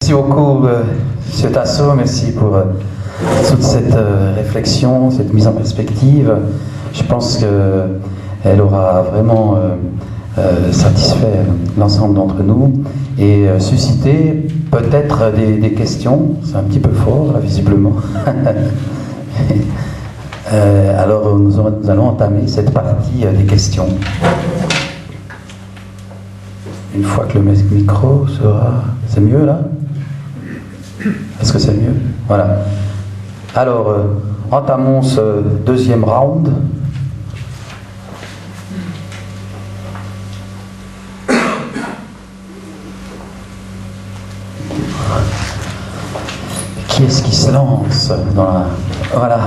Merci beaucoup, M. Tasso, merci pour toute cette réflexion, cette mise en perspective. Je pense qu'elle aura vraiment satisfait l'ensemble d'entre nous et suscité peut-être des questions. C'est un petit peu fort, là, visiblement. Alors nous allons entamer cette partie des questions. Une fois que le micro sera... C'est mieux là? Est-ce que c'est mieux? Voilà. Alors, entamons ce deuxième round. Qui est-ce qui se lance dans la... Voilà.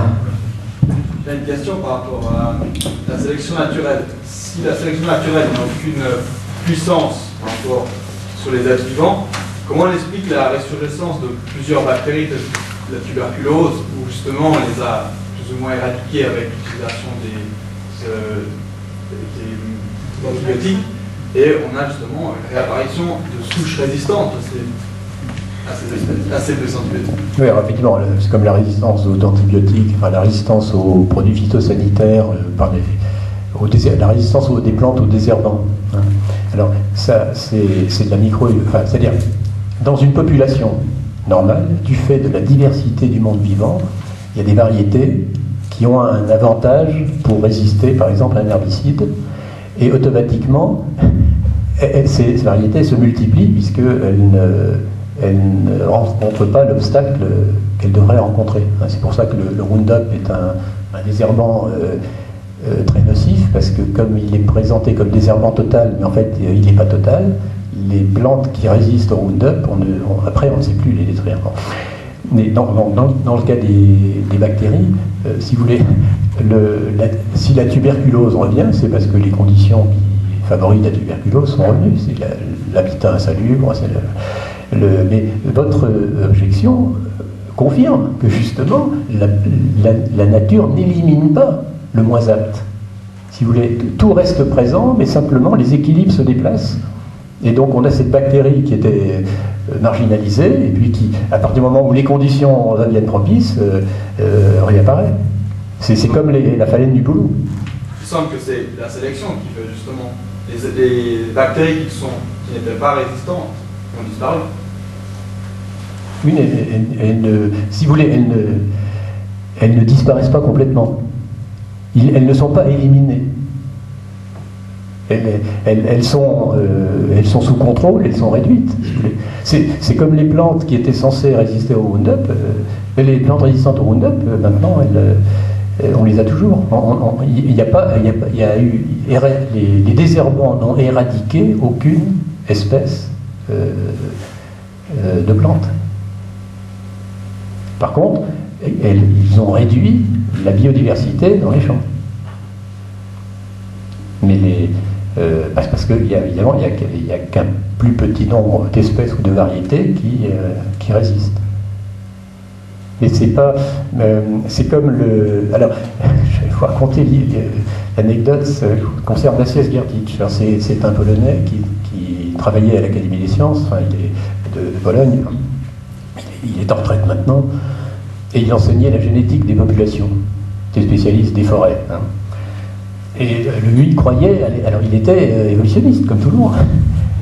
J'ai une question par rapport à la sélection naturelle. Si la sélection naturelle n'a aucune puissance par rapport sur les êtres vivants, comment on explique la résurgescence de plusieurs bactéries telles que la tuberculose, où justement on les a plus ou moins éradiquées avec l'utilisation des antibiotiques, et on a justement une réapparition de souches résistantes à ces deux antibiotiques. Oui, alors effectivement, c'est comme la résistance aux antibiotiques, enfin la résistance aux produits phytosanitaires, la résistance des plantes aux désherbants. Hein. Alors, ça, c'est de la c'est-à-dire, dans une population normale, du fait de la diversité du monde vivant, il y a des variétés qui ont un avantage pour résister, par exemple, à un herbicide, et automatiquement, ces variétés se multiplient puisqu'elles ne rencontrent pas l'obstacle qu'elles devraient rencontrer. C'est pour ça que le Roundup est un désherbant très nocif, parce que comme il est présenté comme désherbant total, mais en fait il n'est pas total, les plantes qui résistent au Roundup, après on ne sait plus les détruire. Mais dans le cas des bactéries, si vous voulez, si la tuberculose revient, c'est parce que les conditions qui favorisent la tuberculose sont revenues. C'est l'habitat insalubre, mais votre objection confirme que justement la nature n'élimine pas le moins apte. Si vous voulez, tout reste présent, mais simplement les équilibres se déplacent. Et donc on a cette bactérie qui était marginalisée, et puis qui, à partir du moment où les conditions deviennent propices, réapparaît. C'est comme la phalène du boulot. Il semble que c'est la sélection qui fait justement les bactéries qui n'étaient pas résistantes ont disparu. Oui, mais si vous voulez, elles ne disparaissent pas complètement. Elles ne sont pas éliminées. Elles sont sous contrôle, elles sont réduites. C'est comme les plantes qui étaient censées résister au Roundup. Les plantes résistantes au Roundup, maintenant, on les a toujours. Les désherbants n'ont éradiqué aucune espèce de plante. Par contre, ils ont réduit la biodiversité dans les champs. Mais parce qu'il y a évidemment il y a qu'un plus petit nombre d'espèces ou de variétés qui résistent. Mais c'est pas, c'est comme alors je vais vous raconter l'anecdote concerne Maciej Giertych. C'est un Polonais qui travaillait à l'Académie des sciences, enfin il est de Pologne. Il est en retraite maintenant, et il enseignait la génétique des populations, des spécialistes des forêts. Hein. Et lui, il croyait, alors il était évolutionniste, comme tout le monde.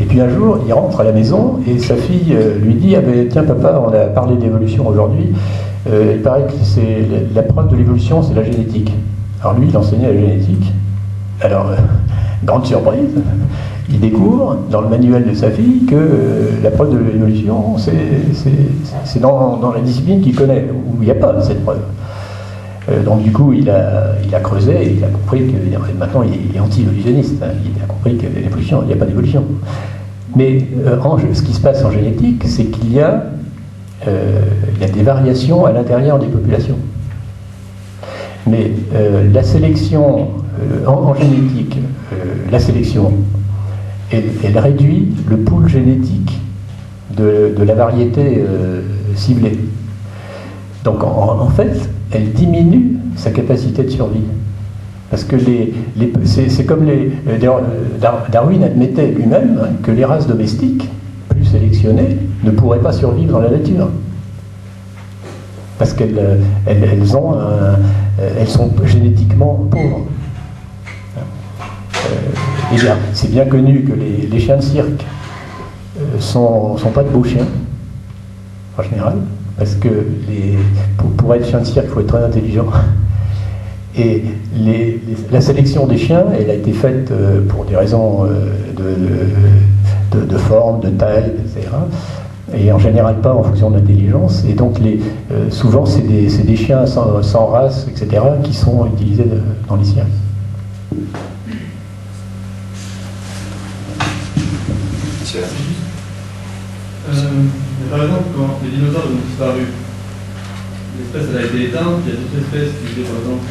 Et puis un jour, il rentre à la maison, et sa fille lui dit « Ah ben tiens papa, on a parlé d'évolution aujourd'hui, il paraît que c'est la preuve de l'évolution, c'est la génétique. » Alors lui, il enseignait la génétique. Alors, grande surprise, il découvre dans le manuel de sa fille que la preuve de l'évolution, c'est dans la discipline qu'il connaît, où il n'y a pas cette preuve. Donc du coup, il a creusé et il a compris que maintenant il est anti-évolutionniste. Hein, il a compris que l'évolution, il n'y a pas d'évolution. Mais ce qui se passe en génétique, c'est qu'il y a des variations à l'intérieur des populations. Mais la sélection en génétique, la sélection, elle réduit le pool génétique de la variété ciblée. Donc en fait, elle diminue sa capacité de survie. Parce que c'est comme Darwin admettait lui-même que les races domestiques, plus sélectionnées, ne pourraient pas survivre dans la nature. Parce qu'elles sont génétiquement pauvres. Et bien, c'est bien connu que les chiens de cirque sont pas de beaux chiens, en général, parce que pour être chien de cirque, il faut être très intelligent. Et la sélection des chiens, elle a été faite pour des raisons de forme, de taille, etc. Et en général pas en fonction de l'intelligence. Et donc souvent c'est des chiens sans race, etc., qui sont utilisés dans les cirques. Par exemple, quand les dinosaures ont disparu, l'espèce elle a été éteinte, il y a d'autres espèces qui étaient par exemple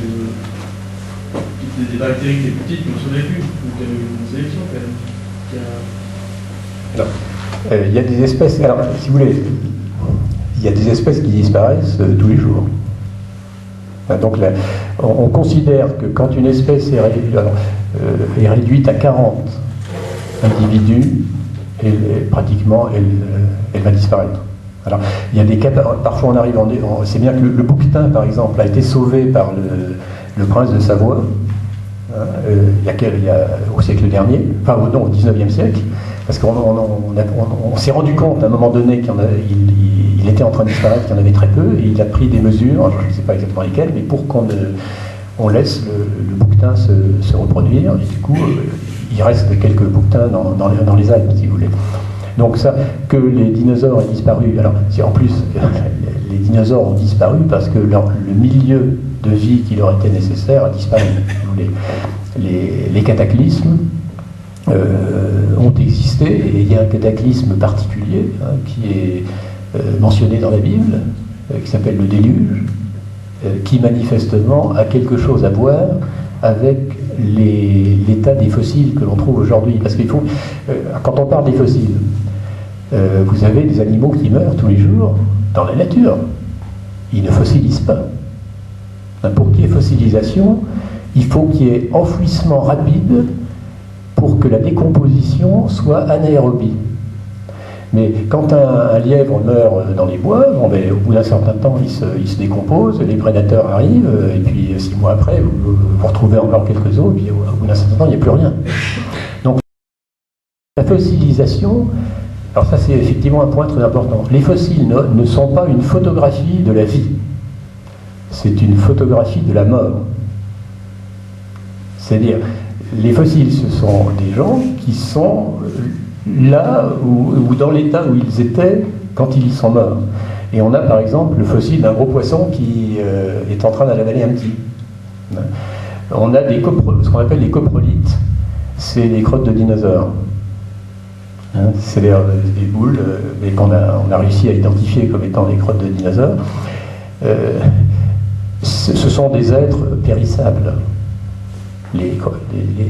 des bactéries qui étaient plus petites qui ont survécu. Donc il y a eu une sélection quand même. Il y a des espèces, alors si vous voulez, il y a des espèces qui disparaissent tous les jours. Donc là, on considère que quand une espèce est réduite à 40 individus, pratiquement elle va disparaître. Alors, il y a des cas, parfois on arrive c'est bien que le bouquetin, par exemple, a été sauvé par le prince de Savoie, il y a au siècle dernier, enfin non, au 19e siècle, parce qu'on s'est rendu compte à un moment donné qu'il était en train de disparaître, qu'il y en avait très peu, et il a pris des mesures, je ne sais pas exactement lesquelles, mais pour qu'on laisse le bouquetin se reproduire, et du coup, il reste quelques bouquetins dans les Alpes, si vous voulez. Donc ça, que les dinosaures aient disparu, alors si en plus les dinosaures ont disparu parce que le milieu de vie qui leur était nécessaire a disparu. Les cataclysmes ont existé, et il y a un cataclysme particulier qui est mentionné dans la Bible, qui s'appelle le déluge, qui manifestement a quelque chose à voir avec l'état des fossiles que l'on trouve aujourd'hui. Parce qu'il faut, quand on parle des fossiles, vous avez des animaux qui meurent tous les jours dans la nature. Ils ne fossilisent pas. Pour qu'il y ait fossilisation, il faut qu'il y ait enfouissement rapide pour que la décomposition soit anaérobie. Mais quand un lièvre meurt dans les bois, au bout d'un certain temps, il se décompose, les prédateurs arrivent, et puis 6 mois après, vous retrouvez encore quelques os, et puis au bout d'un certain temps, il n'y a plus rien. Donc, la fossilisation, alors ça c'est effectivement un point très important. Les fossiles ne sont pas une photographie de la vie, c'est une photographie de la mort. C'est-à-dire, les fossiles, ce sont des gens qui sont là ou dans l'état où ils étaient quand ils sont morts. Et on a par exemple le fossile d'un gros poisson qui est en train d'avaler un petit. On a ce qu'on appelle les coprolites, c'est les crottes de dinosaures. C'est des boules, mais qu'on a réussi à identifier comme étant des crottes de dinosaures. Ce sont des êtres périssables, les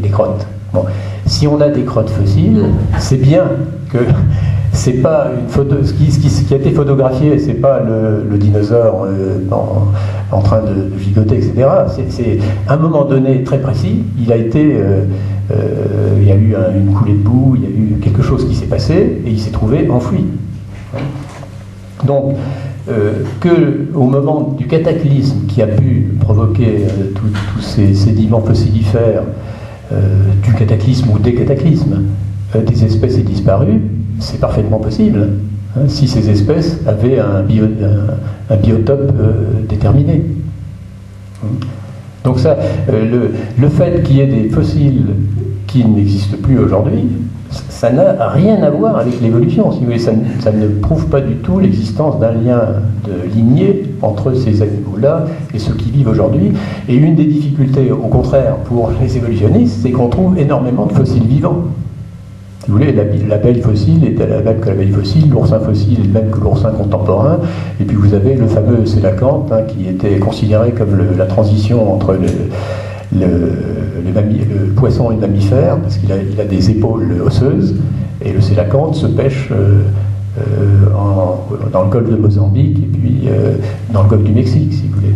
crottes. Bon. Si on a des crottes fossiles, c'est bien que c'est pas une photo. Ce qui a été photographié, c'est pas le dinosaure en train de gigoter, etc. C'est à un moment donné très précis, il y a eu une coulée de boue, il y a eu quelque chose qui s'est passé et il s'est trouvé enfoui. Donc, qu'au moment du cataclysme qui a pu provoquer tous ces sédiments fossilifères, du cataclysme ou des cataclysmes, des espèces aient disparu, c'est parfaitement possible, si ces espèces avaient un biotope déterminé. Donc ça, le fait qu'il y ait des fossiles qui n'existent plus aujourd'hui, ça n'a rien à voir avec l'évolution. Si vous voulez, ça ne prouve pas du tout l'existence d'un lien de lignée entre ces animaux-là et ceux qui vivent aujourd'hui. Et une des difficultés, au contraire, pour les évolutionnistes, c'est qu'on trouve énormément de fossiles vivants. Si vous voulez, l'abeille fossile est la même que l'abeille fossile, l'oursin fossile est le même que l'oursin contemporain, et puis vous avez le fameux sélacanthe, qui était considéré comme la transition entre le poisson et le mammifère, parce qu'il a des épaules osseuses, et le sélacanthe se pêche dans le golfe de Mozambique, et puis dans le golfe du Mexique, si vous voulez.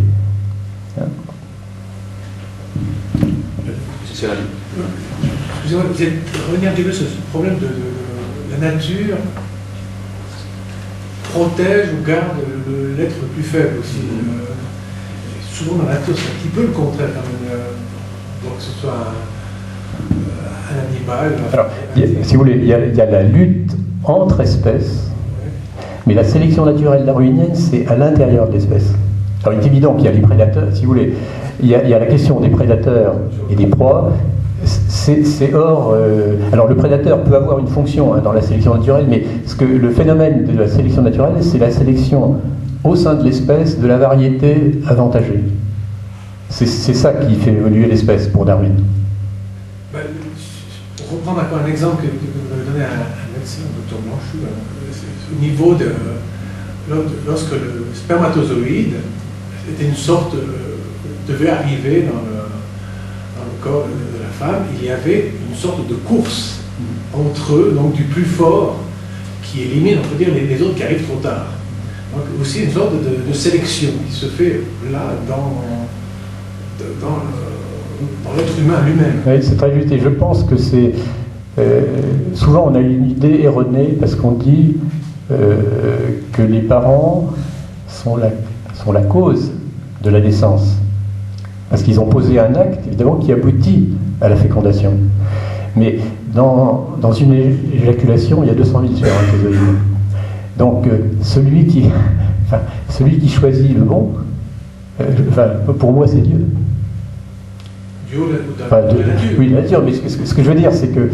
Excusez-moi, vous êtes revenu un petit peu sur ce problème de la nature protège ou garde l'être le plus faible aussi. Souvent dans la nature, c'est un petit peu le contraire quand même. Donc que ce soit un animal. Alors, si vous voulez, il y a la lutte entre espèces, mais la sélection naturelle darwinienne, c'est à l'intérieur de l'espèce. Alors, il est évident qu'il y a les prédateurs, si vous voulez, il y a la question des prédateurs et des proies. C'est hors. Alors, le prédateur peut avoir une fonction dans la sélection naturelle, mais le phénomène de la sélection naturelle, c'est la sélection au sein de l'espèce de la variété avantagée. C'est ça qui fait évoluer l'espèce pour Darwin. Pour reprendre encore un exemple que vous avez donné à un médecin, le Dr Manchou, au niveau lorsque le spermatozoïde était une sorte, devait arriver dans le corps de la femme, il y avait une sorte de course entre eux, donc du plus fort qui élimine, on peut dire, les autres qui arrivent trop tard. Donc aussi une sorte de sélection qui se fait là dans l'être humain lui-même. Oui, c'est très juste. Et je pense que c'est... souvent on a une idée erronée parce qu'on dit que les parents sont la cause de la naissance. Parce qu'ils ont posé un acte, évidemment, qui aboutit à la fécondation. Mais dans une éjaculation, il y a 200 000 spermatozoïdes. Donc celui qui choisit le bon, pour moi c'est Dieu. Dieu ou la nature. Oui, la nature, mais ce que je veux dire, c'est que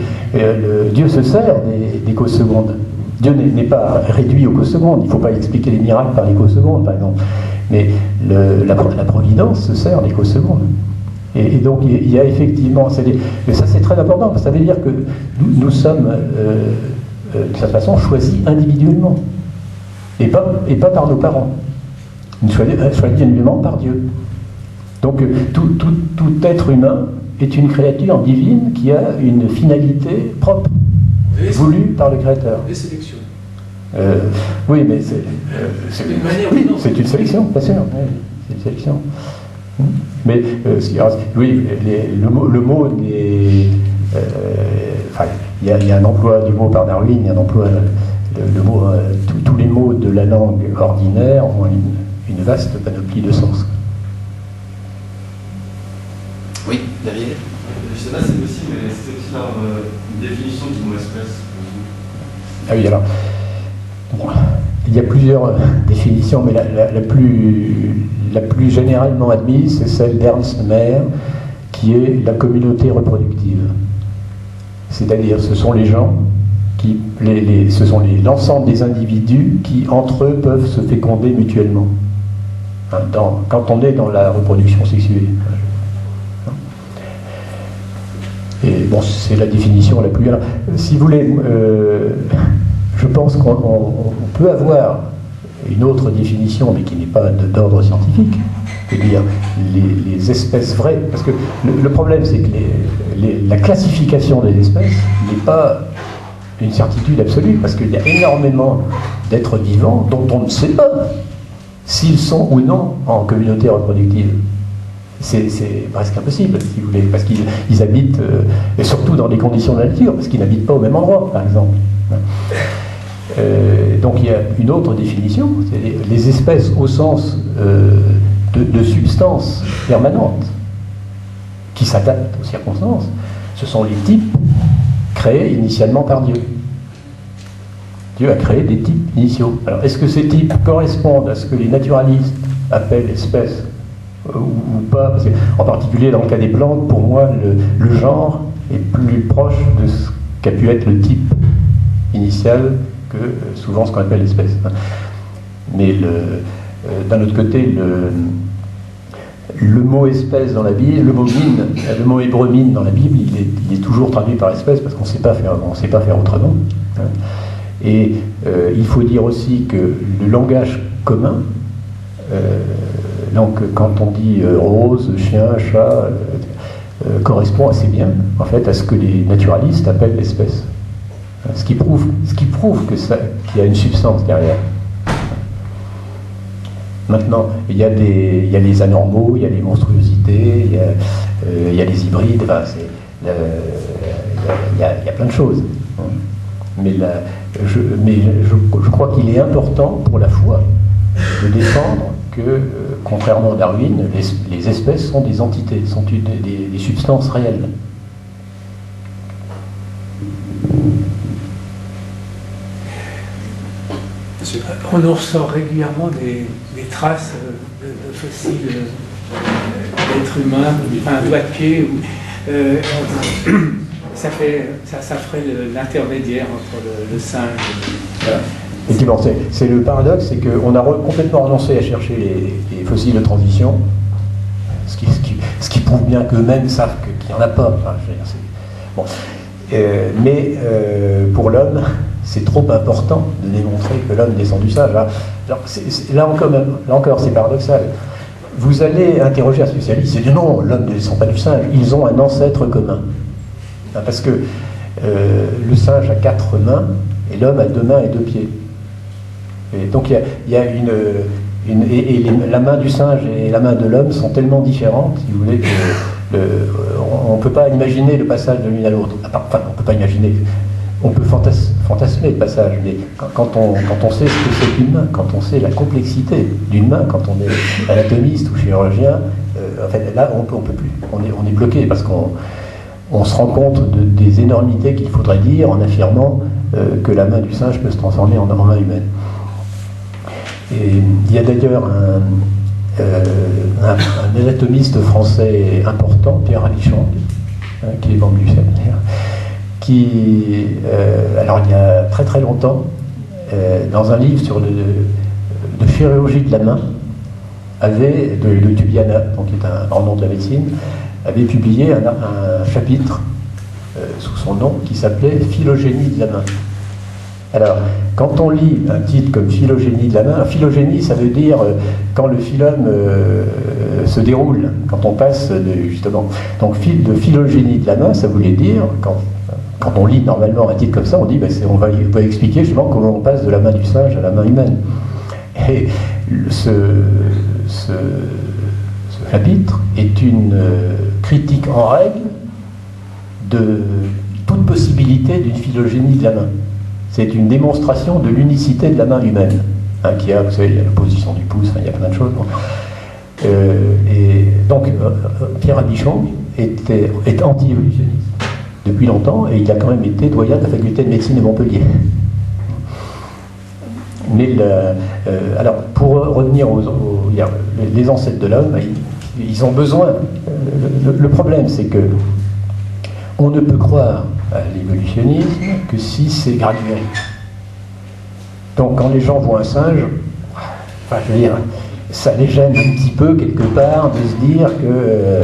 Dieu se sert des causes secondes. Dieu n'est pas réduit aux causes secondes. Il ne faut pas expliquer les miracles par les causes secondes, par exemple. Mais la providence se sert des causes secondes. Et donc, il y a effectivement... Mais ça, c'est très important, parce que ça veut dire que nous sommes, de cette façon, choisis individuellement. Et pas par nos parents. Nous choisis individuellement par Dieu. Donc, tout être humain est une créature divine qui a une finalité propre, voulue par le Créateur. Les sélections. Oui, mais c'est une manière. Oui, c'est une sélection, bien sûr. Oui, c'est une sélection. Mais oui, le mot n'est. Il y a un emploi du mot par Darwin, il y a un emploi le mot. Tous les mots de la langue ordinaire ont une vaste panoplie de sens. Oui, David. Je sais pas si c'est possible, mais c'est aussi une définition du mot espèce. Ah oui, alors. Bon, il y a plusieurs définitions, mais la plus généralement admise, c'est celle d'Ernst Mayr, qui est la communauté reproductive. C'est-à-dire, ce sont les gens ce sont l'ensemble des individus qui, entre eux, peuvent se féconder mutuellement. Quand on est dans la reproduction sexuée. Et bon, c'est la définition la plus... Si vous voulez, je pense qu'on peut avoir une autre définition, mais qui n'est pas d'ordre scientifique, c'est-à-dire les espèces vraies. Parce que le problème, c'est que la classification des espèces n'est pas une certitude absolue, parce qu'il y a énormément d'êtres vivants dont on ne sait pas s'ils sont ou non en communauté reproductive. C'est presque impossible, si vous voulez, parce qu'ils habitent, et surtout dans des conditions de la nature, parce qu'ils n'habitent pas au même endroit, par exemple. Donc il y a une autre définition, c'est les espèces au sens de substances permanentes, qui s'adaptent aux circonstances. Ce sont les types créés initialement par Dieu. Dieu a créé des types initiaux. Alors, est-ce que ces types correspondent à ce que les naturalistes appellent espèces ou pas? Parce que, en particulier dans le cas des plantes, pour moi, le genre est plus proche de ce qu'a pu être le type initial que souvent ce qu'on appelle l'espèce. Mais d'un autre côté, le mot espèce dans la Bible, le mot hébreu mine dans la Bible, il est toujours traduit par espèce parce qu'on ne sait pas faire autrement. Et il faut dire aussi que le langage commun, donc quand on dit rose, chien, chat, correspond assez bien en fait à ce que les naturalistes appellent l'espèce. Ce qui prouve qu'il y a une substance derrière. Maintenant, il y a les anormaux, il y a les monstruosités, il y a les hybrides, enfin, il y a plein de choses. je crois qu'il est important pour la foi de défendre que, contrairement à Darwin, les espèces sont des entités, sont des substances réelles. On nous ressort régulièrement des traces de fossiles d'êtres humains, un doigt de pied. Ça ferait l'intermédiaire entre le singe. Voilà. Effectivement, c'est le paradoxe, c'est qu'on a complètement renoncé à chercher les fossiles de transition, ce qui prouve bien qu'eux-mêmes savent qu'il n'y en a pas. Enfin, je veux dire, bon. Mais pour l'homme, c'est trop important de démontrer que l'homme descend du singe. Là encore, c'est paradoxal. Vous allez interroger un spécialiste, il dit non, l'homme ne descend pas du singe, ils ont un ancêtre commun. Parce que le singe a 4 mains et l'homme a 2 mains et 2 pieds. Et donc il y a la main du singe et la main de l'homme sont tellement différentes, si vous voulez, que on ne peut pas imaginer le passage de l'une à l'autre. Enfin, on ne peut pas imaginer, on peut fantasmer le passage, mais quand on sait ce que c'est qu'une main, quand on sait la complexité d'une main, quand on est anatomiste ou chirurgien, en fait, là, on peut plus. On est bloqué parce qu'on se rend compte des énormités qu'il faudrait dire en affirmant que la main du singe peut se transformer en main humaine. Et il y a d'ailleurs un anatomiste français important, Pierre Radichon, qui est membre du CNR, qui, alors il y a très très longtemps, dans un livre sur de chirurgie de la main, de Tubiana, donc qui est un grand nom de la médecine, avait publié un chapitre sous son nom qui s'appelait « Phylogénie de la main ». Alors, quand on lit un titre comme « Phylogénie de la main », phylogénie, ça veut dire quand le phylum se déroule, quand on passe justement. Donc, de phylogénie de la main, ça voulait dire, quand on lit normalement un titre comme ça, on dit, on va expliquer justement comment on passe de la main du singe à la main humaine. Et ce chapitre est une critique en règle de toute possibilité d'une phylogénie de la main. C'est une démonstration de l'unicité de la main humaine, qui a, vous savez, il y a la position du pouce, il y a plein de choses. Et donc, Pierre Radichon est anti-évolutionniste depuis longtemps, et il a quand même été doyen de la faculté de médecine de Montpellier. Mais alors, pour revenir les ancêtres de l'homme, ils ont besoin. Le problème, c'est que on ne peut croire à l'évolutionnisme que si c'est graduel. Donc, quand les gens voient un singe, enfin, je veux dire, ça les gêne un petit peu quelque part de se dire que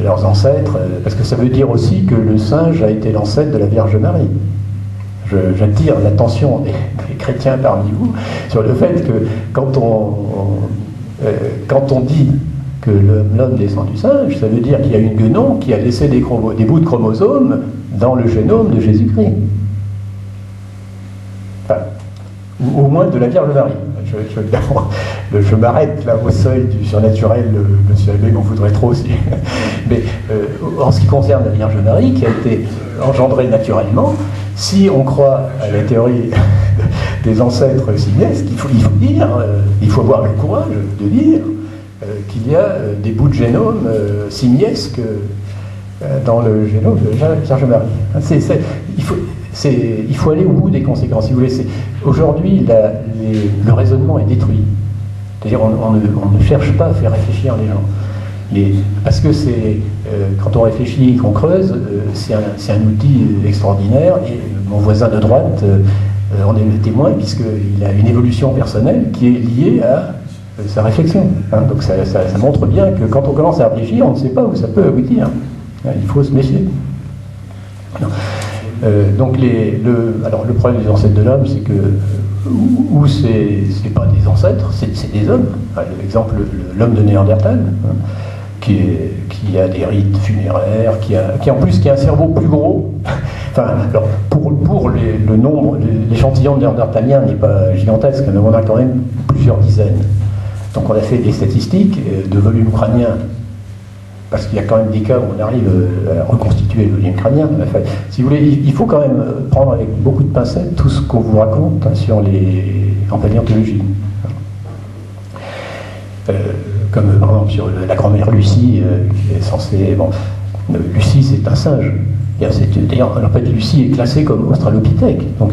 leurs ancêtres, parce que ça veut dire aussi que le singe a été l'ancêtre de la Vierge Marie. J'attire l'attention des chrétiens parmi vous sur le fait que quand on dit que l'homme descend du singe, ça veut dire qu'il y a une guenon qui a laissé des bouts de chromosomes dans le génome de Jésus-Christ. Enfin, ou au moins de la Vierge Marie. Je m'arrête là au seuil du surnaturel, monsieur Abbé m'en voudrait trop aussi. Mais en ce qui concerne la Vierge Marie, qui a été engendrée naturellement, si on croit à la théorie des ancêtres simiesques, il faut avoir le courage de dire qu'il y a des bouts de génome simiesques dans le génome de la Vierge Marie. Il faut aller au bout des conséquences. Si vous voulez, aujourd'hui, le raisonnement est détruit. C'est-à-dire, on ne cherche pas à faire réfléchir les gens. Parce que quand on réfléchit et qu'on creuse, c'est un outil extraordinaire. Et mon voisin de droite en est le témoin, puisqu'il a une évolution personnelle qui est liée à sa réflexion. Donc ça montre bien que quand on commence à réfléchir, on ne sait pas où ça peut aboutir. Il faut se méfier. Donc alors le problème des ancêtres de l'homme, c'est que ou c'est pas des ancêtres, c'est des hommes. L'exemple, l'homme de Néandertal, qui a des rites funéraires, qui a un cerveau plus gros. Enfin, alors pour le nombre, l'échantillon de Néandertalien n'est pas gigantesque, mais on a quand même plusieurs dizaines. Donc on a fait des statistiques de volume crânien parce qu'il y a quand même des cas où on arrive à reconstituer le lien crânien. Enfin, si vous voulez, il faut quand même prendre avec beaucoup de pincettes tout ce qu'on vous raconte en paléontologie. Comme par exemple sur la grand-mère Lucie, qui est censée... Bon, Lucie, c'est un singe. D'ailleurs, on appelle Lucie est classée comme australopithèque. Donc,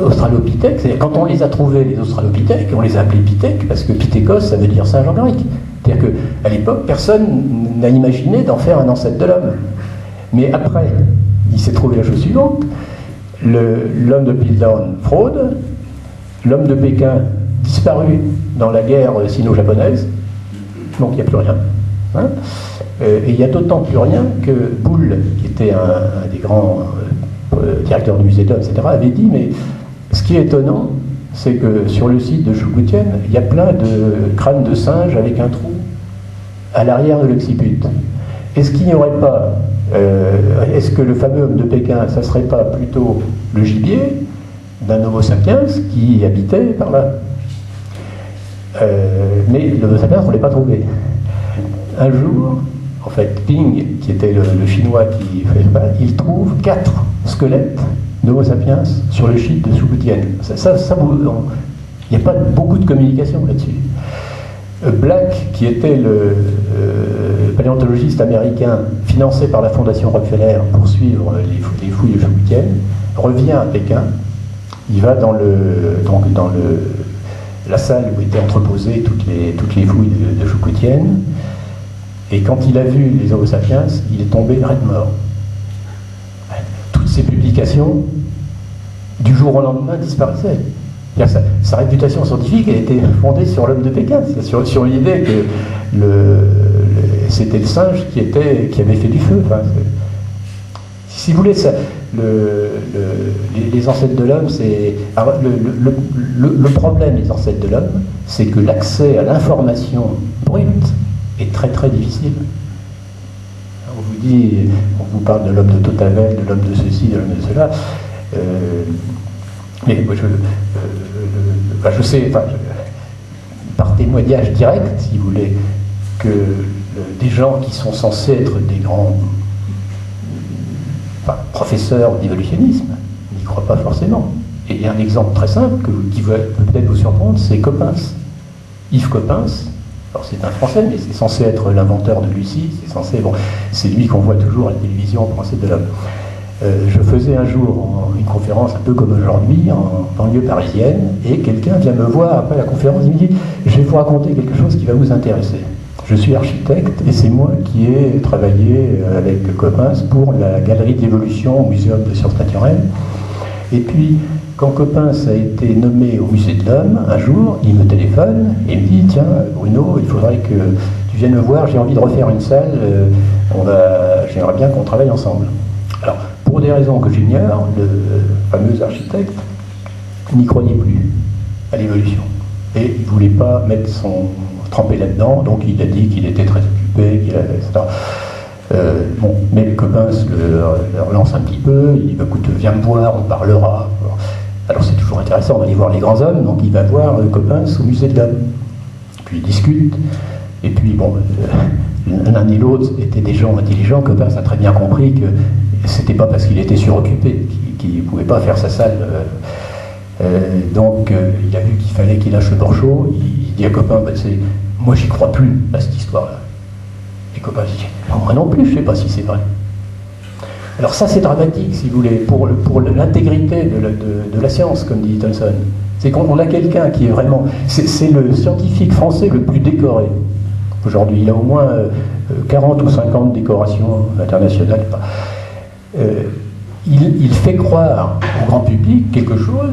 australopithèque, c'est quand on les a trouvés, les australopithèques, on les a appelés pithèques, parce que pithékos, ça veut dire singe en grec. C'est-à-dire qu'à l'époque, personne n'a imaginé d'en faire un ancêtre de l'homme. Mais après, il s'est trouvé la chose suivante. L'homme de Piltdown fraude, l'homme de Pékin disparu dans la guerre sino-japonaise, donc il n'y a plus rien. Hein, et il y a d'autant plus rien que Boulle, qui était un des grands directeurs du musée de l'homme, etc., avait dit, mais ce qui est étonnant, c'est que sur le site de Choukoutienne, il y a plein de crânes de singes avec un trou à l'arrière de l'occiput. Est-ce qu'il n'y aurait pas, est-ce que le fameux homme de Pékin, ça ne serait pas plutôt le gibier d'un Homo sapiens qui habitait par là? Mais le Homo sapiens, on ne l'a pas trouvé. Un jour, en fait, Ping, qui était le chinois qui fait ça, il trouve 4 squelettes d'Homo sapiens sur le site de Choukoutienne. Il n'y a pas beaucoup de communication là-dessus. Black, qui était le paléontologiste américain financé par la Fondation Rockefeller pour suivre les fouilles de Choukoutienne, revient à Pékin. Il va dans la salle où étaient entreposées toutes les fouilles de Choukoutienne. Et quand il a vu les Homo sapiens, il est tombé raide mort. Toutes ces publications, du jour au lendemain, disparaissaient. Sa réputation scientifique a été fondée sur l'homme de Pékin, sur l'idée que c'était le singe qui avait fait du feu. Enfin, si vous voulez, les ancêtres de l'homme, c'est... Le problème des ancêtres de l'homme, c'est que l'accès à l'information brute est très très difficile. On vous parle de l'homme de Totavel, de l'homme de ceci, de l'homme de cela. Mais je sais, par témoignage direct, si vous voulez, que des gens qui sont censés être des grands professeurs d'évolutionnisme n'y croient pas forcément. Et il y a un exemple très simple qui va peut-être vous surprendre, c'est Coppens. Yves Coppens, alors c'est un Français, mais c'est censé être l'inventeur de Lucie, c'est lui qu'on voit toujours à la télévision pour ancêtre de l'homme. Je faisais un jour une conférence un peu comme aujourd'hui, en banlieue parisienne, et quelqu'un vient me voir après la conférence, il me dit « Je vais vous raconter quelque chose qui va vous intéresser. Je suis architecte et c'est moi qui ai travaillé avec Coppens pour la galerie d'évolution au Muséum de sciences naturelles. Et puis, quand Coppens a été nommé au Musée de l'Homme, un jour, il me téléphone et me dit « Tiens, Bruno, il faudrait que tu viennes me voir, j'ai envie de refaire une salle, j'aimerais bien qu'on travaille ensemble. » Alors, pour des raisons que j'ignore, le fameux architecte n'y croyait plus à l'évolution. Et il ne voulait pas tremper là-dedans, donc il a dit qu'il était très occupé, etc. Mais Coppens le relance un petit peu, il dit écoute, viens me voir, on parlera. Alors c'est toujours intéressant d'aller voir les grands hommes, donc il va voir Coppens au Musée de l'Homme. Puis ils discutent, et puis l'un et l'autre étaient des gens intelligents. Coppens a très bien compris que c'était pas parce qu'il était suroccupé qu'il ne pouvait pas faire sa salle. Donc il a vu qu'il fallait qu'il lâche le borchot. Il dit à Coppens, moi j'y crois plus à cette histoire-là. Et Coppens dit, moi non plus, je ne sais pas si c'est vrai. Alors ça c'est dramatique, si vous voulez, pour l'intégrité de la science, comme dit Thompson. C'est qu'on a quelqu'un qui est vraiment... C'est le scientifique français le plus décoré. Aujourd'hui, il a au moins 40 ou 50 décorations internationales. Il fait croire au grand public quelque chose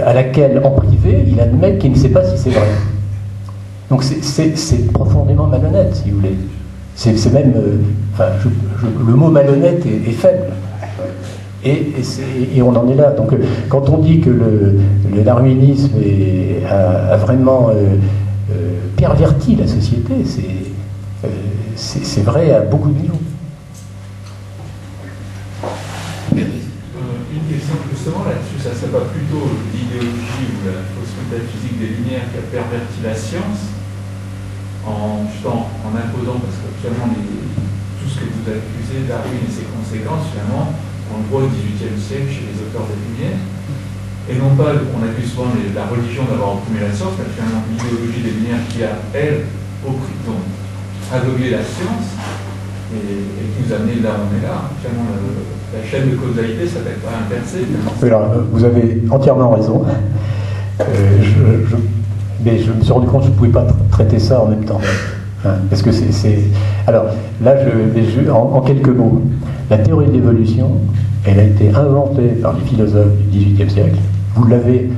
à laquelle, en privé, il admet qu'il ne sait pas si c'est vrai. Donc c'est profondément malhonnête, si vous voulez. C'est même... le mot malhonnête est faible. Et on en est là. Donc quand on dit que le darwinisme a vraiment perverti la société, c'est vrai à beaucoup de niveaux. Une question justement là-dessus, ça serait pas plutôt l'idéologie ou la fausse métaphysique des Lumières qui a perverti la science en d'accuser Darwin et ses conséquences, finalement, on le voit au XVIIIe siècle chez les auteurs des Lumières. Et non pas, on accuse souvent la religion d'avoir opprimé la science, mais finalement l'idéologie des Lumières qui a, elle, aveuglé la science et qui nous a amené là où on est là. Finalement, la chaîne de causalité, ça ne va pas inversée. Oui, alors, vous avez entièrement raison. Mais je me suis rendu compte que je ne pouvais pas traiter ça en même temps. Hein, parce que c'est... Alors, là, en quelques mots, la théorie de l'évolution, elle a été inventée par les philosophes du XVIIIe siècle. Vous l'avez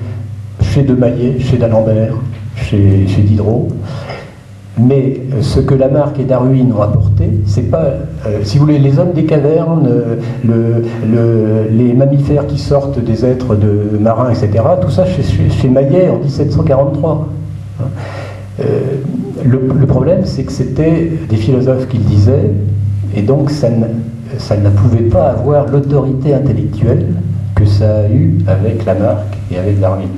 chez De Maillet, chez d'Alembert, chez Diderot. Mais ce que Lamarck et Darwin ont apporté, c'est pas, si vous voulez, les hommes des cavernes, les mammifères qui sortent des êtres de marins, etc., tout ça chez Maillet en 1743. Le problème, c'est que c'était des philosophes qui le disaient, et donc ça ne pouvait pas avoir l'autorité intellectuelle que ça a eu avec Lamarck et avec Darwin.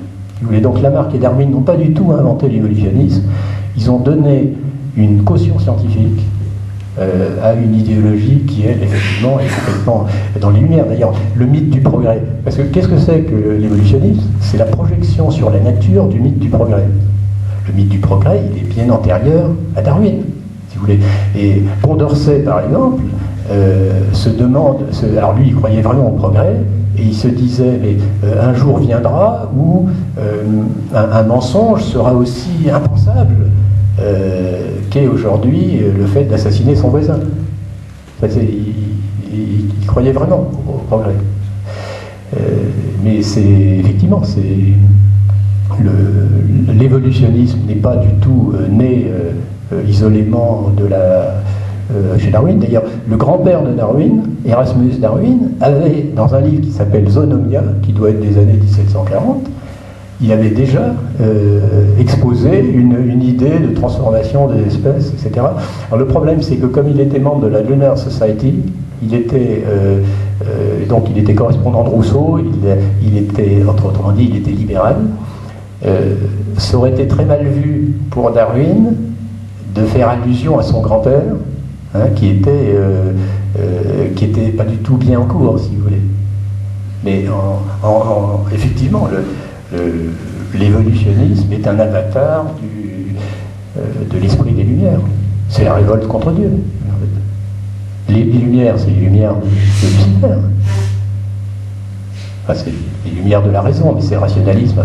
Vous voulez, donc Lamarck et Darwin n'ont pas du tout inventé l'évolutionnisme. Ils ont donné une caution scientifique à une idéologie qui, elle, effectivement, est complètement dans les Lumières. D'ailleurs, le mythe du progrès. Parce que qu'est-ce que c'est que l'évolutionnisme? C'est la projection sur la nature du mythe du progrès. Le mythe du progrès, il est bien antérieur à Darwin, si vous voulez. Et Condorcet, par exemple, se demande... alors lui, il croyait vraiment au progrès, et il se disait, mais un jour viendra où un mensonge sera aussi impensable qu'est aujourd'hui le fait d'assassiner son voisin. Il croyait vraiment au progrès. Mais effectivement, l'évolutionnisme n'est pas du tout né isolément chez Darwin. D'ailleurs, le grand-père de Darwin, Erasmus Darwin, avait, dans un livre qui s'appelle Zoonomia, qui doit être des années 1740, il avait déjà exposé une idée de transformation des espèces, etc. Alors le problème, c'est que comme il était membre de la Lunar Society, donc il était correspondant de Rousseau, il était, autrement dit, il était libéral. Ça aurait été très mal vu pour Darwin de faire allusion à son grand-père, hein, qui était pas du tout bien en cours, si vous voulez. Mais effectivement, l'évolutionnisme est un avatar de l'esprit des Lumières. C'est la révolte contre Dieu. Les Lumières, c'est les Lumières de Lucifer. Enfin, c'est les Lumières de la raison, mais c'est rationalisme.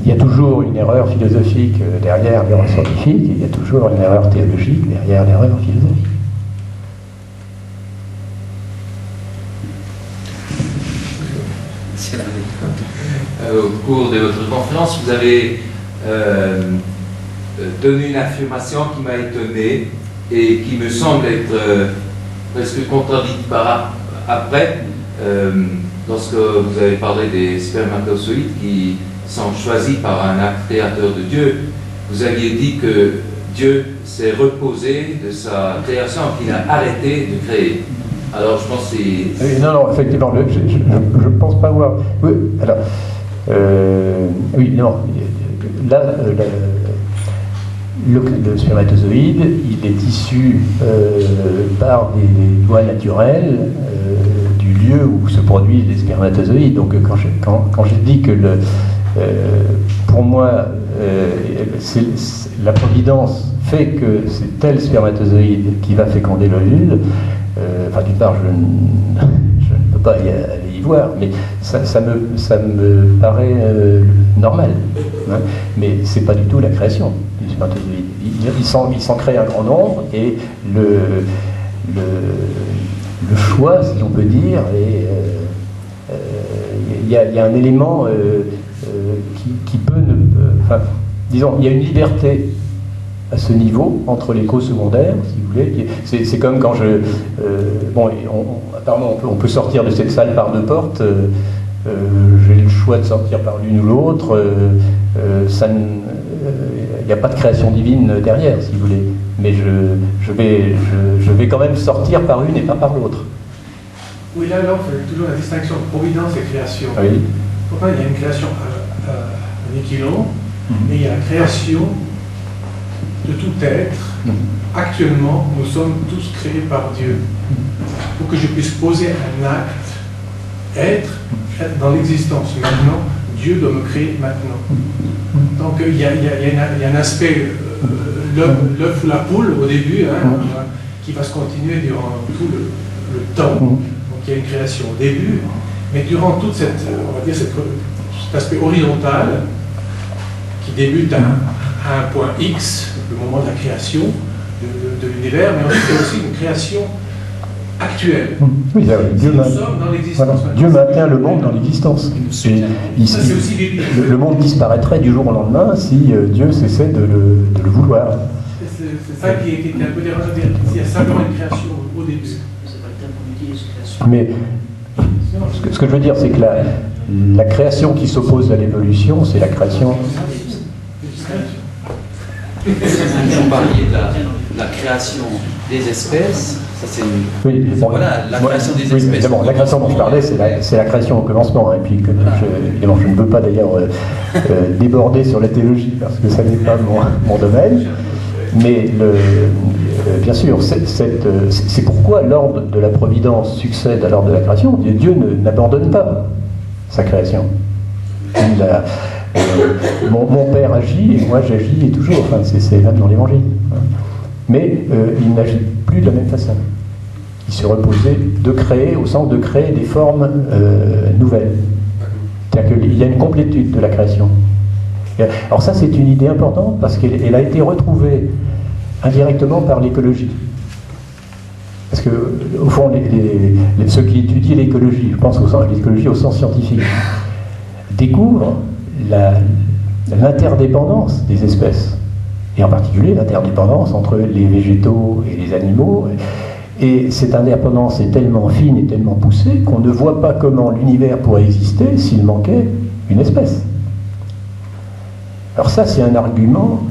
Il y a toujours une erreur philosophique derrière l'erreur scientifique, et il y a toujours une erreur théologique derrière l'erreur philosophique. Au cours de votre conférence, vous avez donné une affirmation qui m'a étonné et qui me semble être presque contredite par après, lorsque vous avez parlé des spermatozoïdes qui sont choisis par un acte créateur de Dieu. Vous aviez dit que Dieu s'est reposé de sa création, qu'il a arrêté de créer. Alors je pense que c'est... Non, effectivement, je ne pense pas voir... Oui, alors... oui, non. Là, le spermatozoïde, il est issu par des lois naturelles du lieu où se produisent les spermatozoïdes. Donc quand je dis que pour moi, la providence fait que c'est tel spermatozoïde qui va féconder l'ovule, enfin d'une part je ne peux pas aller y voir, mais ça me paraît normal, hein, mais c'est pas du tout la création du spermatozoïde. Il s'en crée un grand nombre, et le choix, si on peut dire, et il y a un élément qui peut enfin, disons, il y a une liberté à ce niveau entre les causes secondaires, si vous voulez. C'est comme quand apparemment on peut sortir de cette salle par deux portes. J'ai le choix de sortir par l'une ou l'autre. Il n'y a pas de création divine derrière, si vous voulez. Mais je vais quand même sortir par une et pas par l'autre. Oui, là, on fait toujours la distinction providence et création. Oui. Pourquoi il y a une création annihilant, mais il y a la création de tout être, actuellement, nous sommes tous créés par Dieu. Pour que je puisse poser un acte, être dans l'existence maintenant, Dieu doit me créer maintenant. Donc il y a un aspect, l'œuf ou la poule au début, qui va se continuer durant tout le temps. Donc il y a une création au début, mais durant toute cette, on va dire, cet aspect horizontal, qui débute à un point X, le moment de la création de l'univers, mais ensuite il y a aussi une création actuelle. Oui, Dieu, nous sommes dans l'existence. Voilà. Dieu maintient le monde dans l'existence. Le monde disparaîtrait du jour au lendemain si Dieu cessait de le vouloir. C'est ça qui est un peu dérangeant. Il y a simplement une création au début. Mais ce que je veux dire, c'est que la création qui s'oppose à l'évolution, c'est la création. Vous parliez de la création des espèces. Ça, c'est oui, bon, voilà, la création des espèces. Évidemment, la création dont je parlais, c'est la création au commencement. Et puis, évidemment, je ne veux pas d'ailleurs déborder sur la théologie, parce que ça n'est pas mon domaine. Mais bien sûr, c'est pourquoi l'ordre de la providence succède à l'ordre de la création. Dieu n'abandonne pas sa création. Mon père agit et moi j'agis et toujours. Enfin, c'est même dans l'Évangile. Mais il n'agit plus de la même façon. Il se reposait de créer, au sens de créer des formes nouvelles. C'est-à-dire qu'il y a une complétude de la création. Alors ça, c'est une idée importante parce qu'elle a été retrouvée indirectement par l'écologie. Parce que, au fond, ceux qui étudient l'écologie, je pense l'écologie au sens scientifique, découvrent l'interdépendance des espèces, et en particulier l'interdépendance entre les végétaux et les animaux. Et cette indépendance est tellement fine et tellement poussée qu'on ne voit pas comment l'univers pourrait exister s'il manquait une espèce. Alors ça, c'est un argument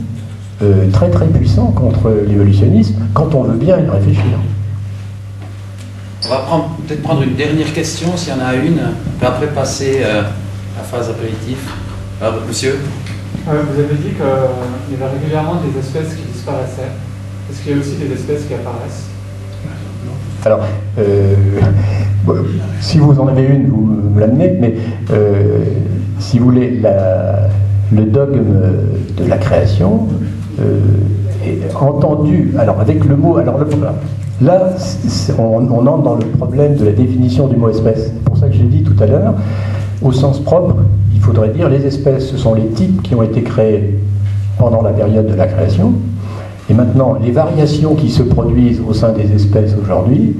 très très puissant contre l'évolutionnisme, quand on veut bien y réfléchir. On va peut-être prendre une dernière question, s'il y en a une, puis après passer à la phase apéritif. Alors, monsieur ? Vous avez dit qu'il y avait régulièrement des espèces qui disparaissaient. Est-ce qu'il y a aussi des espèces qui apparaissent ? Alors, si vous en avez une, vous me l'amenez, mais si vous voulez, le dogme de la création est entendu, alors avec le mot, alors là, on entre dans le problème de la définition du mot espèce. C'est pour ça que j'ai dit tout à l'heure, au sens propre, il faudrait dire les espèces, ce sont les types qui ont été créés pendant la période de la création. Et maintenant, les variations qui se produisent au sein des espèces aujourd'hui,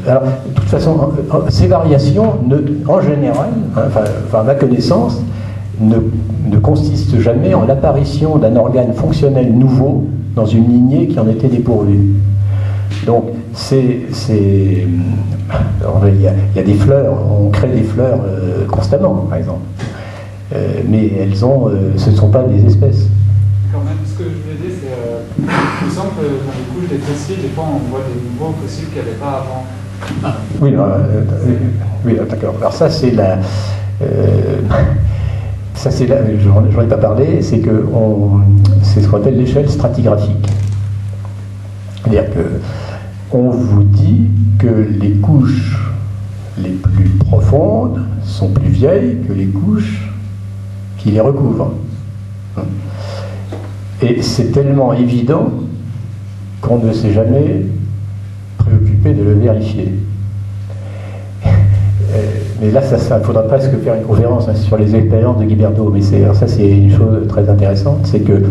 alors, de toute façon, ces variations, en général, à ma connaissance, ne consistent jamais en l'apparition d'un organe fonctionnel nouveau dans une lignée qui en était dépourvue. Donc, il y a des fleurs, on crée des fleurs constamment, par exemple. Mais ce ne sont pas des espèces. Quand même, ce que je voulais dire, c'est, il me semble que dans les couches des fossiles, des fois, on voit des nouveaux fossiles qu'il n'y avait pas avant. Oui, d'accord. Alors ça, c'est la... j'en ai pas parlé, c'est ce qu'on appelle l'échelle stratigraphique. C'est-à-dire qu'on vous dit que les couches les plus profondes sont plus vieilles que les couches qui les recouvrent. Et c'est tellement évident qu'on ne s'est jamais préoccupé de le vérifier. Mais là, il faudra presque faire une conférence sur les expériences de Guiberto. Mais ça, c'est une chose très intéressante, c'est que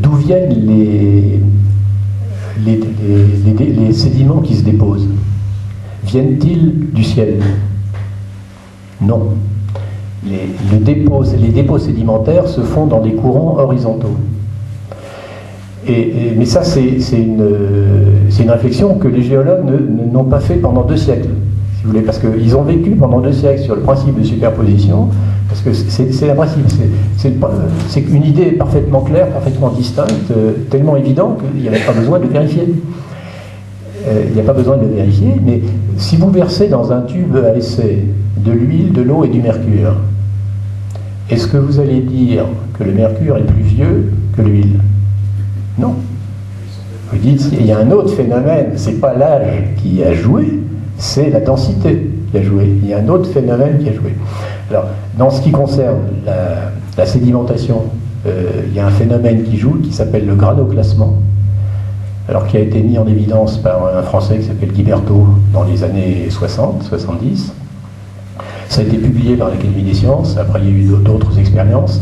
d'où viennent les sédiments qui se déposent? Viennent-ils du ciel? Non. Les dépôts sédimentaires se font dans des courants horizontaux. Mais ça, c'est une réflexion que les géologues n'ont pas fait pendant 2 siècles, si vous voulez, parce qu'ils ont vécu pendant 2 siècles sur le principe de superposition, parce que c'est un principe, c'est une idée parfaitement claire, parfaitement distincte, tellement évidente qu'il n'y avait pas besoin de vérifier. Il n'y a pas besoin de le vérifier, mais si vous versez dans un tube à essai de l'huile, de l'eau et du mercure, est-ce que vous allez dire que le mercure est plus vieux que l'huile. Non. Vous dites, il y a un autre phénomène, c'est pas l'âge qui a joué, c'est la densité qui a joué. Il y a un autre phénomène qui a joué. Alors, dans ce qui concerne la sédimentation, il y a un phénomène qui joue qui s'appelle le granoclassement, alors qui a été mis en évidence par un Français qui s'appelle Guy Berthaud dans les années 60-70. Ça a été publié par l'Académie des sciences, après il y a eu d'autres expériences.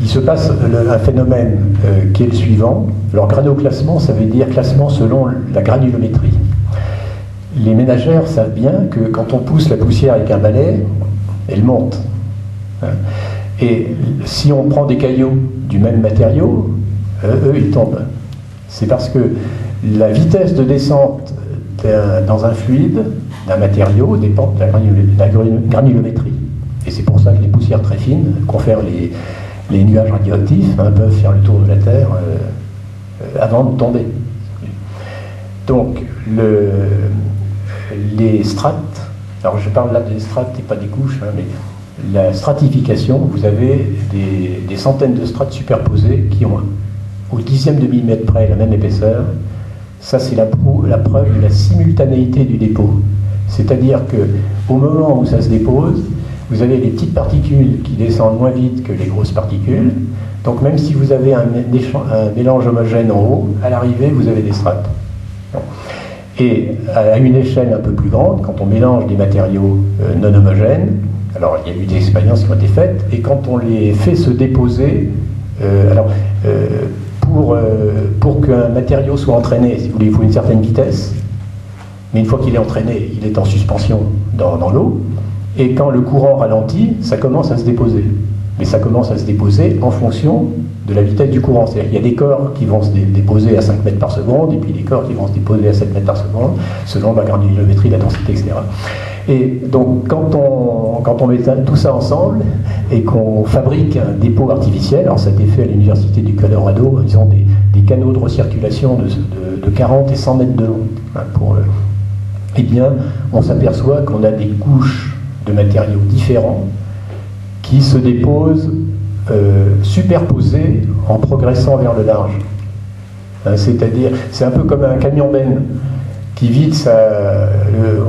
Il se passe un phénomène qui est le suivant. Alors granoclassement, ça veut dire classement selon la granulométrie. Les ménagères savent bien que quand on pousse la poussière avec un balai, elle monte. Et si on prend des cailloux du même matériau, eux, ils tombent. C'est parce que la vitesse de descente dans un fluide, d'un matériau, dépend de la granulométrie. Et c'est pour ça que les poussières très fines confèrent les nuages radioactifs, peuvent faire le tour de la Terre avant de tomber. Donc, les strates, alors je parle là des strates et pas des couches, mais la stratification, vous avez des centaines de strates superposées qui ont au dixième de millimètre près la même épaisseur. Ça, c'est la preuve de la simultanéité du dépôt. C'est-à-dire qu'au moment où ça se dépose, vous avez les petites particules qui descendent moins vite que les grosses particules. Donc même si vous avez un mélange homogène en haut, à l'arrivée, vous avez des strates. Et à une échelle un peu plus grande, quand on mélange des matériaux non homogènes, alors il y a eu des expériences qui ont été faites, et quand on les fait se déposer, pour qu'un matériau soit entraîné, si vous voulez, il faut une certaine vitesse, mais une fois qu'il est entraîné, il est en suspension dans l'eau, et quand le courant ralentit, ça commence à se déposer. Mais ça commence à se déposer en fonction de la vitesse du courant. C'est-à-dire qu'il y a des corps qui vont se déposer à 5 mètres par seconde, et puis des corps qui vont se déposer à 7 mètres par seconde, selon la granulométrie, la densité, etc. Et donc, quand on met tout ça ensemble, et qu'on fabrique un dépôt artificiel, alors ça a été fait à l'Université du Colorado, ils ont des canaux de recirculation de 40 et 100 mètres de long. Eh bien, on s'aperçoit qu'on a des couches de matériaux différents qui se déposent superposées en progressant vers le large. C'est-à-dire, c'est un peu comme un camion-benne qui vide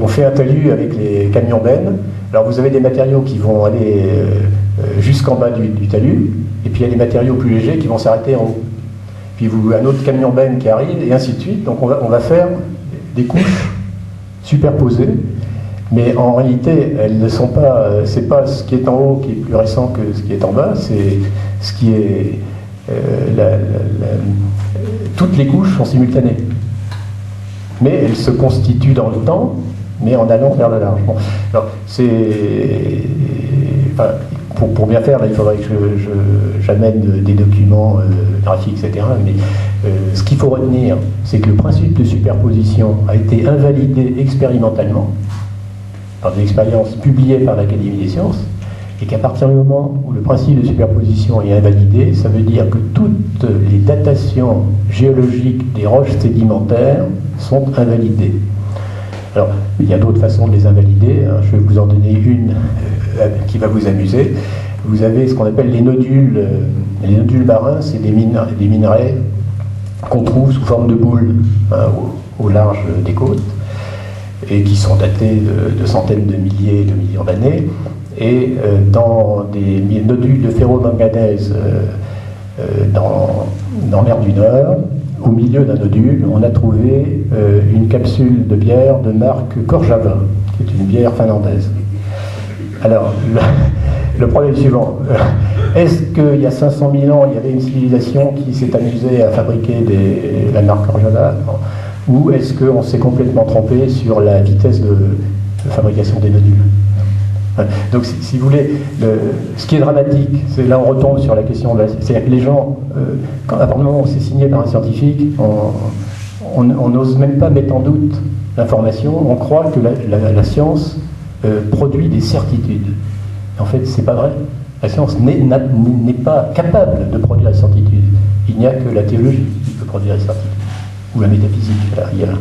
on fait un talus avec les camions-bennes. Alors vous avez des matériaux qui vont aller jusqu'en bas du talus, et puis il y a des matériaux plus légers qui vont s'arrêter en haut. Puis un autre camion-benne qui arrive, et ainsi de suite. Donc on va faire des couches superposées, mais en réalité, elles ne sont pas. C'est pas ce qui est en haut qui est plus récent que ce qui est en bas, c'est ce qui est. Toutes les couches sont simultanées. Mais elles se constituent dans le temps, mais en allant vers le large. Bon, alors, pour bien faire, là, il faudrait que j'amène des documents graphiques, etc. Mais ce qu'il faut retenir, c'est que le principe de superposition a été invalidé expérimentalement par des expériences publiées par l'Académie des sciences, et qu'à partir du moment où le principe de superposition est invalidé, ça veut dire que toutes les datations géologiques des roches sédimentaires sont invalidées. Alors, il y a d'autres façons de les invalider. Je vais vous en donner une qui va vous amuser. Vous avez ce qu'on appelle les nodules. Les nodules marins, c'est des minerais qu'on trouve sous forme de boules au large des côtes, et qui sont datés de centaines de milliers de millions d'années. Et dans des nodules de ferromanganèse dans mer du Nord, au milieu d'un nodule, on a trouvé une capsule de bière de marque Korjava, qui est une bière finlandaise. Alors, le problème suivant, est-ce qu'il y a 500 000 ans, il y avait une civilisation qui s'est amusée à fabriquer la marque Korjava, ou est-ce qu'on s'est complètement trompé sur la vitesse de fabrication des nodules? Donc, si vous voulez, ce qui est dramatique, c'est là on retombe sur la question c'est-à-dire que les gens, à partir du moment où c'est signé par un scientifique, on n'ose même pas mettre en doute l'information, on croit que la science produit des certitudes. En fait, c'est pas vrai. La science n'est pas capable de produire la certitude. Il n'y a que la théologie qui peut produire la certitude, ou la métaphysique, à la rigueur.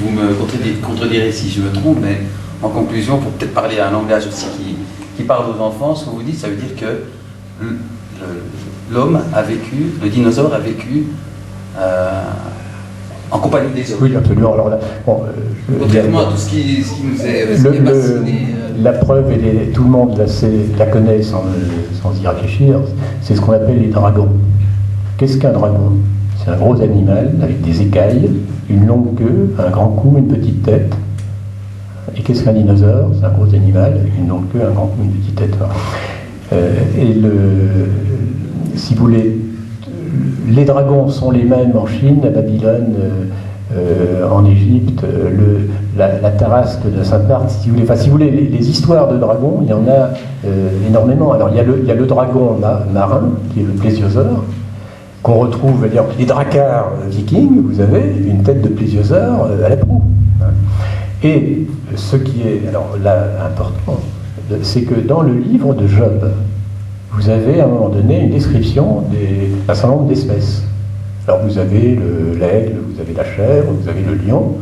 Vous me contredirez si je me trompe, mais en conclusion, pour peut-être parler à un langage aussi qui parle aux enfants, ce que vous dites, ça veut dire que l'homme a vécu, le dinosaure a vécu en compagnie des hommes. Oui, absolument. Alors là, bon, contrairement à tout ce qui nous est fasciné. La preuve, tout le monde la connaît sans y réfléchir, c'est ce qu'on appelle les dragons. Qu'est-ce qu'un dragon? C'est un gros animal avec des écailles, une longue queue, un grand cou, une petite tête. Et qu'est-ce qu'un dinosaure? C'est un gros animal avec une longue queue, un grand cou, une petite tête. Si vous voulez, les dragons sont les mêmes en Chine, à Babylone, en Égypte, la Tarasque de Sainte-Marthe, si vous voulez, les histoires de dragons, il y en a énormément. Alors il y a le dragon marin, qui est le plésiosaure, qu'on retrouve, dire, les dracars vikings, vous avez une tête de plésiosaure à la proue. Et ce qui est alors là important, c'est que dans le livre de Job, vous avez à un moment donné une description d'un certain nombre d'espèces. Alors vous avez l'aigle, vous avez la chèvre, vous avez le lion.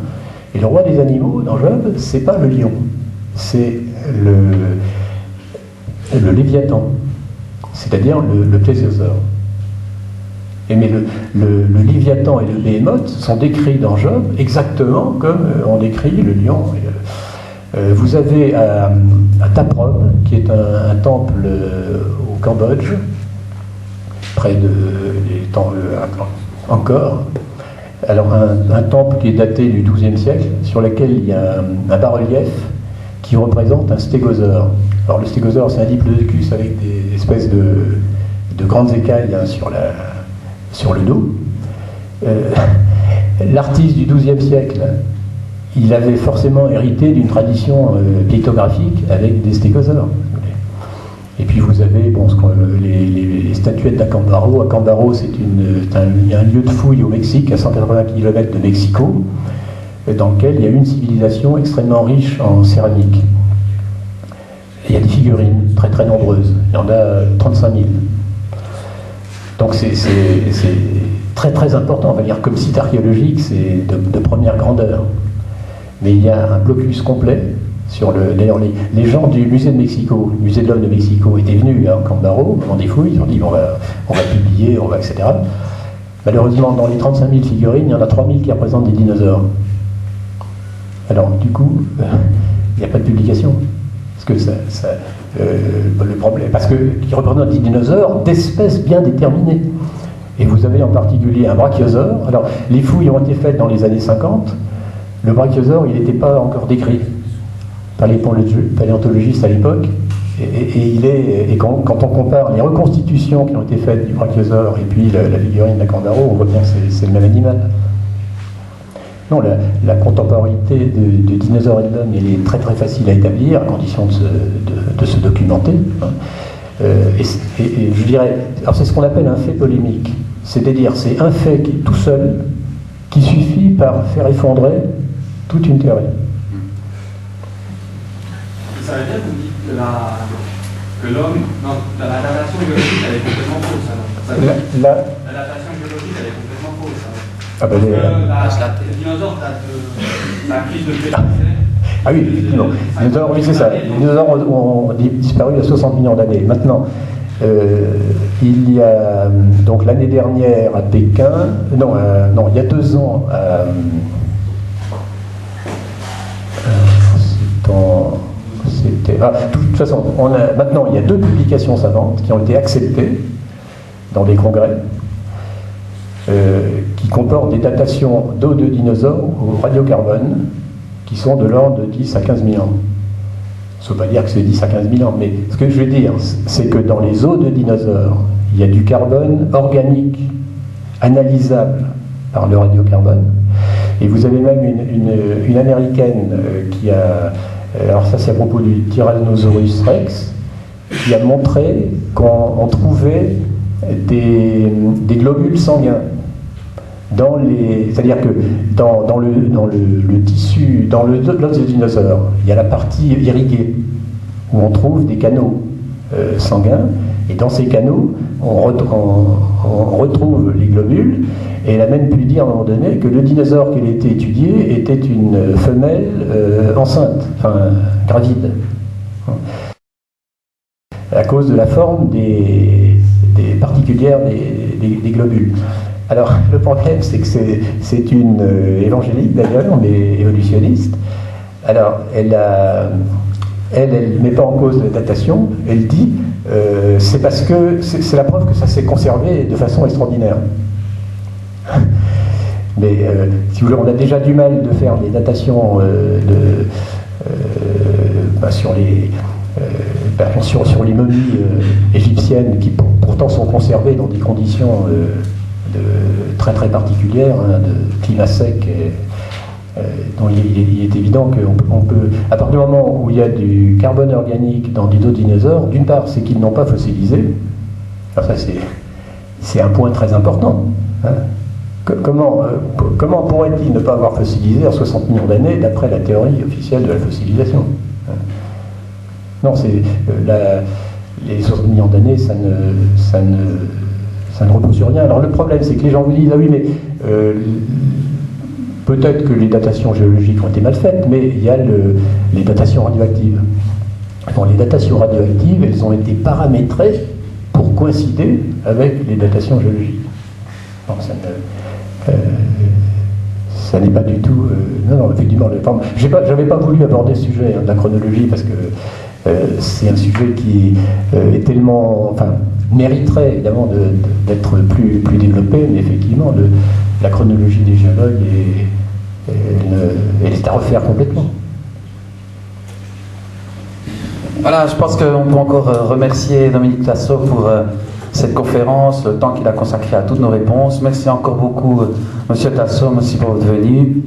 Et le roi des animaux dans Job, c'est pas le lion, c'est le léviathan, c'est-à-dire le plésiosaure. Mais le léviathan et le béhémoth sont décrits dans Job exactement comme on décrit le lion. Vous avez à Taprom, qui est un temple au Cambodge, près de Angkor. Alors un temple qui est daté du XIIe siècle, sur lequel il y a un bas-relief qui représente un stégosaure. Alors le stégosaure, c'est un diplodocus avec des espèces de grandes écailles sur le dos. L'artiste du XIIe siècle, il avait forcément hérité d'une tradition pictographique avec des stégosaures. Et puis vous avez les statuettes d'Acambaro. Acambaro, c'est un lieu de fouille au Mexique, à 180 km de Mexico, dans lequel il y a une civilisation extrêmement riche en céramique. Et il y a des figurines très très nombreuses. Il y en a 35 000. Donc c'est très très important, on va dire, comme site archéologique, c'est de première grandeur. Mais il y a un blocus complet sur d'ailleurs les gens du musée de Mexico, le musée de l'homme de Mexico, étaient venus à Acambaro au moment des fouilles, ils ont dit on va publier, etc. Malheureusement, dans les 35 000 figurines, il y en a 3 000 qui représentent des dinosaures. Alors du coup, il n'y a pas de publication. Parce que le problème, parce qu'ils représentent des dinosaures d'espèces bien déterminées. Et vous avez en particulier un brachiosaure. Alors, les fouilles ont été faites dans les années 50. Le brachiosaure, il n'était pas encore décrit par les paléontologistes à l'époque. Et quand on compare les reconstitutions qui ont été faites du brachiosaure et puis la figurine d'Acambaro, on voit bien que c'est le même animal. Non, la contemporanéité de dinosaures et de l'homme, elle est très très facile à établir, à condition de se documenter. Et je dirais, alors c'est ce qu'on appelle un fait polémique. C'est-à-dire, c'est un fait qui est tout seul, qui suffit par faire effondrer toute une théorie. Ça veut dire que vous dites que l'homme, la datation biologique, elle est complètement fausse, alors. La datation biologique, elle est complètement fausse, alors. Ah ben les dinosaures datent de la crise de Crétacé. Ah oui, effectivement. Les dinosaures, oui, c'est ça. Les dinosaures ont disparu il y a 60 millions d'années. Maintenant, il y a donc l'année dernière à Pékin, non, il y a 2 ans de toute façon, maintenant il y a 2 publications savantes qui ont été acceptées dans des congrès qui comportent des datations d'os de dinosaures au radiocarbone qui sont de l'ordre de 10 à 15 000 ans. Ça ne veut pas dire que c'est 10 à 15 000 ans, mais ce que je veux dire, c'est que dans les os de dinosaures, il y a du carbone organique, analysable par le radiocarbone. Et vous avez même une américaine qui a, alors ça c'est à propos du Tyrannosaurus Rex, qui a montré qu'on trouvait des globules sanguins. C'est-à-dire que dans le tissu, dans l'os de dinosaure, il y a la partie irriguée, où on trouve des canaux sanguins, et dans ces canaux, on retrouve les globules, et elle a même pu dire à un moment donné que le dinosaure qui a été étudié était une femelle enceinte, enfin gravide, à cause de la forme des particulière des globules. Alors, le problème, c'est que c'est une évangélique d'ailleurs, mais évolutionniste. Alors, elle ne met pas en cause la datation, elle dit c'est parce que c'est la preuve que ça s'est conservé de façon extraordinaire. Mais si vous voulez, on a déjà du mal de faire des datations sur les momies égyptiennes qui pourtant sont conservées dans des conditions très très particulières, hein, de climat sec. Donc il est évident qu'on peut, à partir du moment où il y a du carbone organique dans des dos de dinosaures, d'une part c'est qu'ils n'ont pas fossilisé, alors ça c'est un point très important. Hein. Comment pourrait-il ne pas avoir fossilisé à 60 millions d'années d'après la théorie officielle de la fossilisation? Hein. Non, les 60 millions d'années, ça ne repose sur rien. Alors le problème, c'est que les gens vous disent, ah oui, mais peut-être que les datations géologiques ont été mal faites, mais il y a les datations radioactives. Bon, les datations radioactives, elles ont été paramétrées pour coïncider avec les datations géologiques. Bon, ça n'est pas du tout... non, effectivement, j'avais pas voulu aborder le sujet de la chronologie, parce que c'est un sujet qui est tellement... Enfin, mériterait évidemment d'être plus développé, mais effectivement, la chronologie des géologues elle est à refaire complètement. Voilà, je pense qu'on peut encore remercier Dominique Tasso pour cette conférence, le temps qu'il a consacré à toutes nos réponses. Merci encore beaucoup, Monsieur Tasso, merci pour votre venue.